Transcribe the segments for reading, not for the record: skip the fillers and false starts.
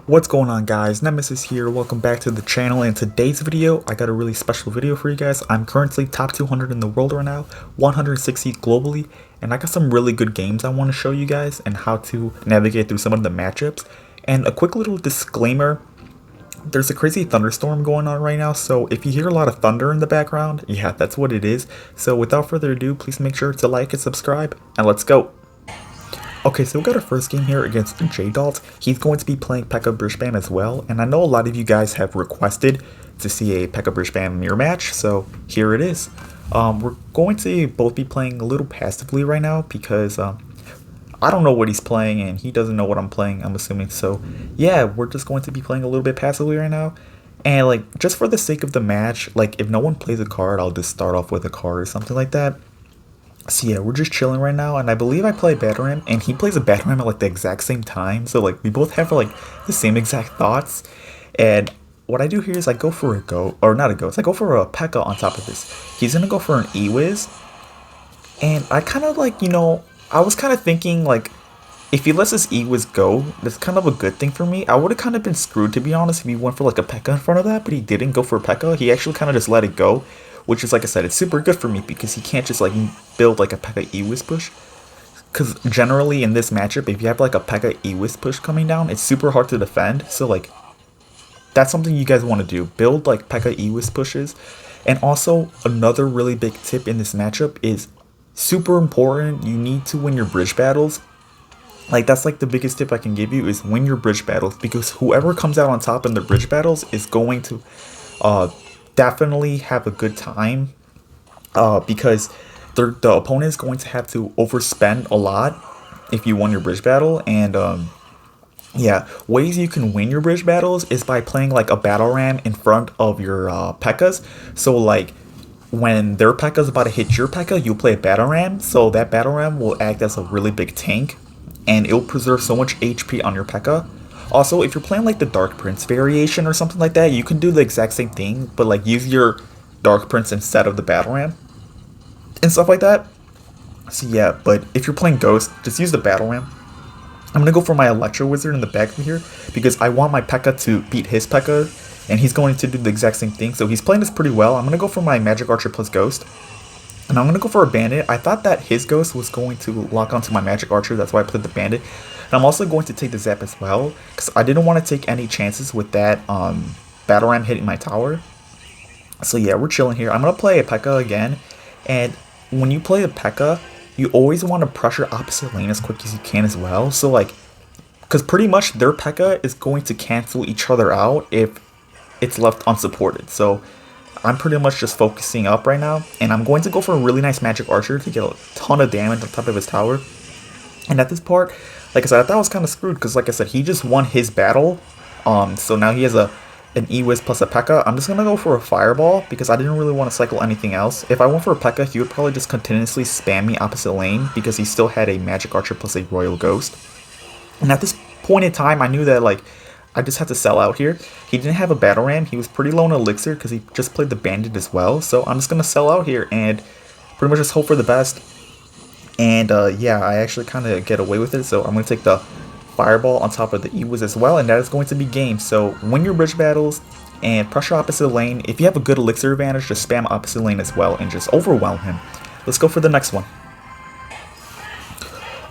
What's going on, guys? Nemesis here. Welcome back to the channel. In today's video, I got a really special video for you guys. I'm currently top 200 in the world right now, 160 globally, and I got some really good games I want to show you guys and how to navigate through some of the matchups. And a quick little disclaimer, there's a crazy thunderstorm going on right now, so if you hear a lot of thunder in the background, yeah, that's what it is. So without further ado, please make sure to like and subscribe, and let's go. Okay, so we got our first game here against J-Dalt. He's going to be playing Pekka Bridgebam as well, and I know a lot of you guys have requested to see a Pekka Bridgebam mirror match, so here it is. We're going to both be playing a little passively right now because I don't know what he's playing and he doesn't know what I'm playing, I'm assuming. So yeah, we're just going to be playing a little bit passively right now. And like, just for the sake of the match, like if no one plays a card, I'll just start off with a card or something like that. So yeah, we're just chilling right now, and I believe I play Bataram, and he plays a Bataram at like the exact same time. So like we both have like the same exact thoughts. And what I do here is I go for a go, or not a ghost. I go for a Pekka on top of this. He's gonna go for an E-Wiz, and I kind of like, I was kind of thinking like, if he lets this E-Wiz go, that's kind of a good thing for me. I would have kind of been screwed, to be honest, if he went for like a Pekka in front of that, but he didn't go for a Pekka. He actually kind of just let it go, which is, like I said, it's super good for me because he can't just like build like a Pekka E-Wiz push. Because generally in this matchup, if you have like a Pekka E-Wiz push coming down, it's super hard to defend. So like, that's something you guys want to do. Build like Pekka E-Wiz pushes. And also, another really big tip in this matchup is super important. You need to win your bridge battles. Like, that's like the biggest tip I can give you is win your bridge battles, because whoever comes out on top in the bridge battles is going to definitely have a good time, because the opponent is going to have to overspend a lot if you won your bridge battle. And yeah, ways you can win your bridge battles is by playing like a battle ram in front of your Pekkas. So like, when their Pekka is about to hit your Pekka, you play a battle ram, so that battle ram will act as a really big tank, and it'll preserve so much HP on your Pekka. Also, if you're playing like the Dark Prince variation or something like that, you can do the exact same thing, but like use your Dark Prince instead of the battle ram and stuff like that. So yeah, but if you're playing Ghost, just use the battle ram. I'm gonna go for my Electro Wizard in the back here because I want my Pekka to beat his Pekka, and he's going to do the exact same thing. So he's playing this pretty well. I'm gonna go for my Magic Archer plus Ghost. And I'm going to go for a Bandit. I thought that his Ghost was going to lock onto my Magic Archer. That's why I played the Bandit. And I'm also going to take the Zap as well, because I didn't want to take any chances with that Battle Ram hitting my tower. So yeah, we're chilling here. I'm going to play a Pekka again. And when you play a Pekka, you always want to pressure opposite lane as quick as you can as well. So like, because pretty much their Pekka is going to cancel each other out if it's left unsupported. So I'm pretty much just focusing up right now, and I'm going to go for a really nice Magic Archer to get a ton of damage on top of his tower. And at this part, like I said, I thought I was kind of screwed because, like I said, he just won his battle. So now he has an E-Wiz plus a Pekka. I'm just going to go for a Fireball because I didn't really want to cycle anything else. If I went for a Pekka, he would probably just continuously spam me opposite lane because he still had a Magic Archer plus a Royal Ghost. And at this point in time, I knew that, like, I just had to sell out here. He didn't have a battle ram. He was pretty low on elixir because he just played the bandit as well. So I'm just going to sell out here and pretty much just hope for the best. And yeah, I actually kind of get away with it. So I'm going to take the fireball on top of the E-Wiz as well. And that is going to be game. So win your bridge battles and pressure opposite lane. If you have a good elixir advantage, just spam opposite lane as well and just overwhelm him. Let's go for the next one.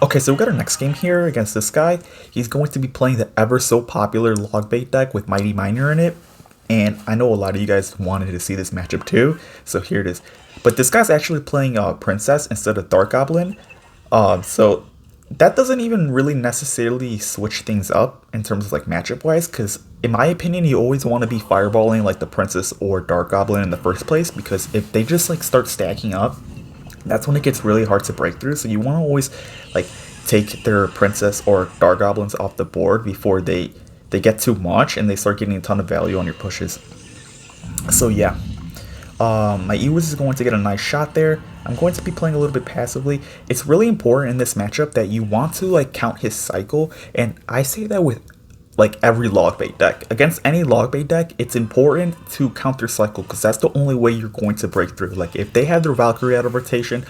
Okay, so we got our next game here against this guy. He's going to be playing the ever so popular log bait deck with Mighty Miner in it. And I know a lot of you guys wanted to see this matchup too, so here it is. But this guy's actually playing Princess instead of Dark Goblin. So that doesn't even really necessarily switch things up in terms of like matchup wise, because in my opinion, you always want to be fireballing like the Princess or Dark Goblin in the first place, because if they just like start stacking up, that's when it gets really hard to break through. So you want to always like take their Princess or Dark Goblins off the board before they get too much and they start getting a ton of value on your pushes. So yeah, my E-Wiz is going to get a nice shot there. I'm going to be playing a little bit passively. It's really important in this matchup that you want to like count his cycle, and I say that with like every log bait deck. Against any log bait deck, it's important to counter cycle because that's the only way you're going to break through. Like if they have their Valkyrie out of rotation,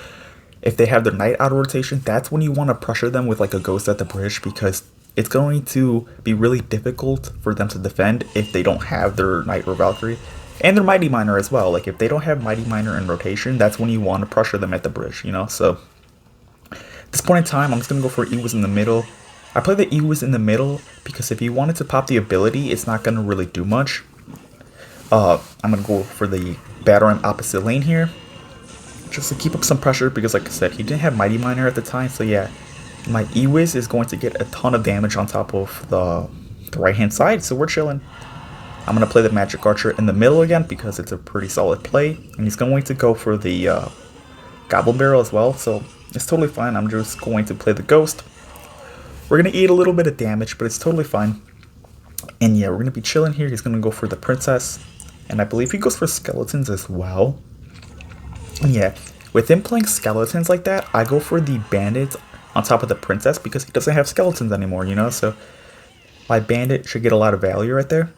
if they have their Knight out of rotation, that's when you want to pressure them with like a Ghost at the bridge, because it's going to be really difficult for them to defend if they don't have their Knight or Valkyrie. And their Mighty Miner as well. Like, if they don't have Mighty Miner in rotation, that's when you want to pressure them at the bridge, you know? So, at this point in time, I'm just going to go for Ewas in the middle. I play the Ewas in the middle because if you wanted to pop the ability, it's not going to really do much. I'm going to go for the Battle in opposite lane here, just to keep up some pressure because, like I said, he didn't have Mighty Miner at the time. So yeah, my Ewas is going to get a ton of damage on top of the right-hand side, so we're chilling. I'm going to play the Magic Archer in the middle again because it's a pretty solid play. And he's going to go for the Goblin Barrel as well, so it's totally fine. I'm just going to play the Ghost. We're going to eat a little bit of damage, but it's totally fine. And yeah, we're going to be chilling here. He's going to go for the Princess. And I believe he goes for Skeletons as well. And yeah, with him playing Skeletons like that, I go for the Bandit on top of the Princess because he doesn't have Skeletons anymore, you know? So my Bandit should get a lot of value right there.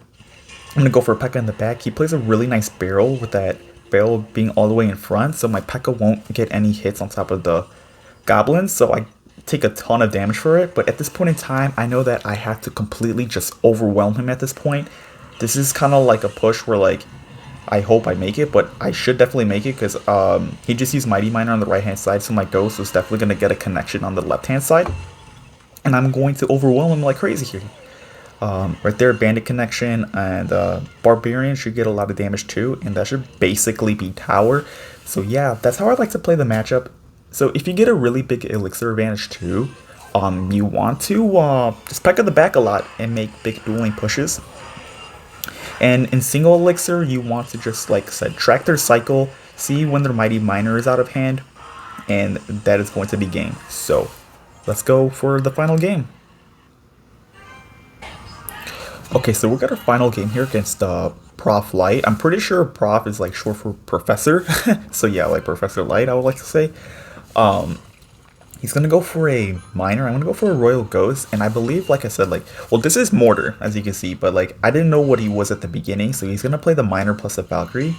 I'm going to go for Pekka in the back. He plays a really nice barrel with that barrel being all the way in front. So my Pekka won't get any hits on top of the Goblins. So I take a ton of damage for it, but at this point in time, I know that I have to completely just overwhelm him at this point. This is kind of like a push where, like, I hope I make it, but I should definitely make it because he just used Mighty Miner on the right hand side, so my Ghost is definitely going to get a connection on the left hand side, and I'm going to overwhelm him like crazy here. Right there, Bandit connection, and Barbarian should get a lot of damage too, and that should basically be Tower. So yeah, that's how I like to play the matchup. So if you get a really big elixir advantage too, you want to just Pekka the back a lot and make big dueling pushes. And in single elixir, you want to just, like I said, track their cycle, see when their Mighty Miner is out of hand, and that is going to be game. So let's go for the final game. Okay, so we got our final game here against Prof Light. I'm pretty sure Prof is like short for Professor. So yeah, like Professor Light, I would like to say. He's going to go for a Miner. I'm going to go for a Royal Ghost. And I believe, like I said, like, well, this is Mortar, as you can see. But, like, I didn't know what he was at the beginning. So he's going to play the Miner plus a Valkyrie.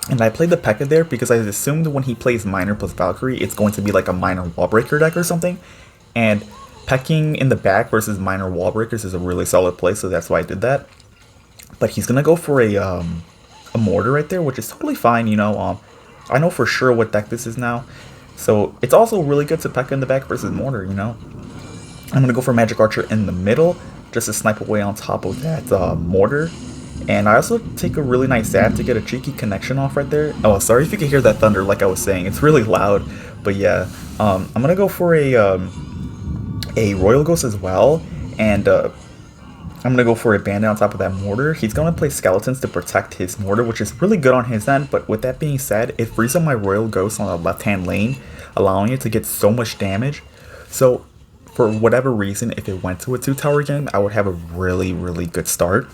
And I played the Pekka there because I assumed when he plays Miner plus Valkyrie, it's going to be like a Miner Wallbreaker deck or something. And Pecking in the back versus Miner Wallbreakers is a really solid play. So that's why I did that. But he's going to go for a Mortar right there, which is totally fine, you know. I know for sure what deck this is now. So it's also really good to Pekka in the back versus Mortar, you know. I'm going to go for Magic Archer in the middle, just to snipe away on top of that Mortar. And I also take a really nice zap to get a cheeky connection off right there. Oh, sorry if you can hear that thunder, like I was saying. It's really loud. But yeah, I'm going to go for a Royal Ghost as well. And I'm going to go for a Bandit on top of that Mortar. He's going to play Skeletons to protect his Mortar, which is really good on his end. But with that being said, it frees up my Royal Ghost on the left-hand lane, allowing it to get so much damage. So, for whatever reason, if it went to a 2-tower game, I would have a really, really good start.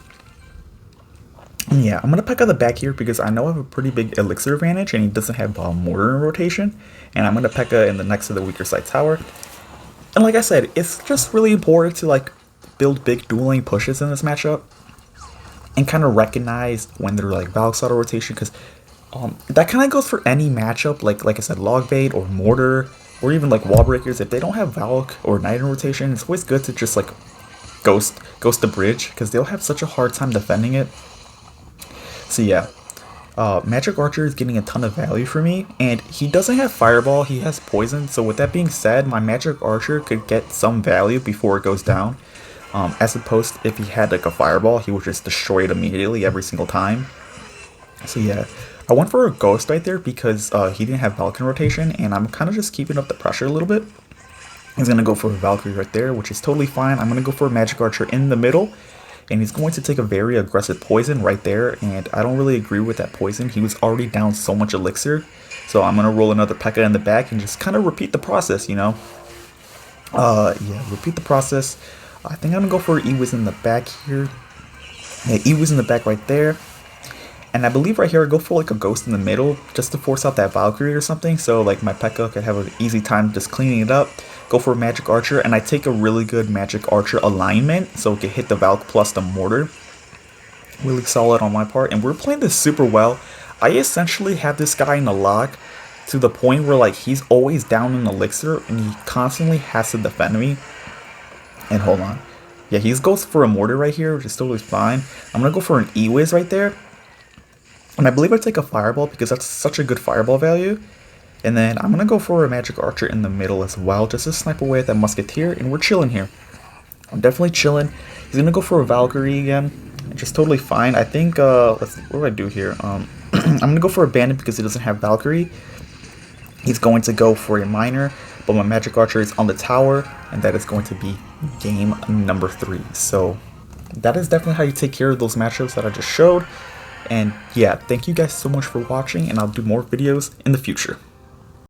And yeah, I'm going to Pekka the back here because I know I have a pretty big elixir advantage, and he doesn't have Mortar in rotation. And I'm going to Pekka in the next to the weaker side tower. And like I said, it's just really important to, like, build big dueling pushes in this matchup and kind of recognize when they're like Valk's auto rotation, because that kind of goes for any matchup, like I said, Log Bait or Mortar or even like Wall Breakers. If they don't have Valk or Knight in rotation, it's always good to just like ghost the bridge because they'll have such a hard time defending it. So yeah, Magic Archer is getting a ton of value for me, and he doesn't have Fireball, he has Poison. So with that being said, my Magic Archer could get some value before it goes down. As opposed to if he had like a Fireball, he would just destroy it immediately every single time. So yeah, I went for a Ghost right there because he didn't have Valkyrie rotation, and I'm kind of just keeping up the pressure a little bit. He's going to go for a Valkyrie right there, which is totally fine. I'm going to go for a Magic Archer in the middle, and he's going to take a very aggressive Poison right there, and I don't really agree with that Poison. He was already down so much Elixir, so I'm going to roll another Pekka in the back and just kind of repeat the process, you know? Yeah, repeat the process. I think I'm going to go for Ewas in the back here. Yeah, Ewas in the back right there. And I believe right here I go for like a Ghost in the middle just to force out that Valkyrie or something. So like my Pekka could have an easy time just cleaning it up. Go for a Magic Archer, and I take a really good Magic Archer alignment so it can hit the Valk plus the Mortar. Really solid on my part. And we're playing this super well. I essentially have this guy in the lock to the point where like he's always down in Elixir and he constantly has to defend me. And hold on. Yeah, he goes for a Mortar right here, which is totally fine. I'm going to go for an E-Wiz right there. And I believe I take a Fireball because that's such a good Fireball value. And then I'm going to go for a Magic Archer in the middle as well, just to snipe away at that Musketeer, and we're chilling here. I'm definitely chilling. He's going to go for a Valkyrie again, which is totally fine. I think, what do I do here? I'm going to go for a Bandit because he doesn't have Valkyrie. He's going to go for a Miner, but my Magic Archer is on the tower, and that is going to be game number 3. So that is definitely how you take care of those matchups that I just showed. And yeah, thank you guys so much for watching, and I'll do more videos in the future.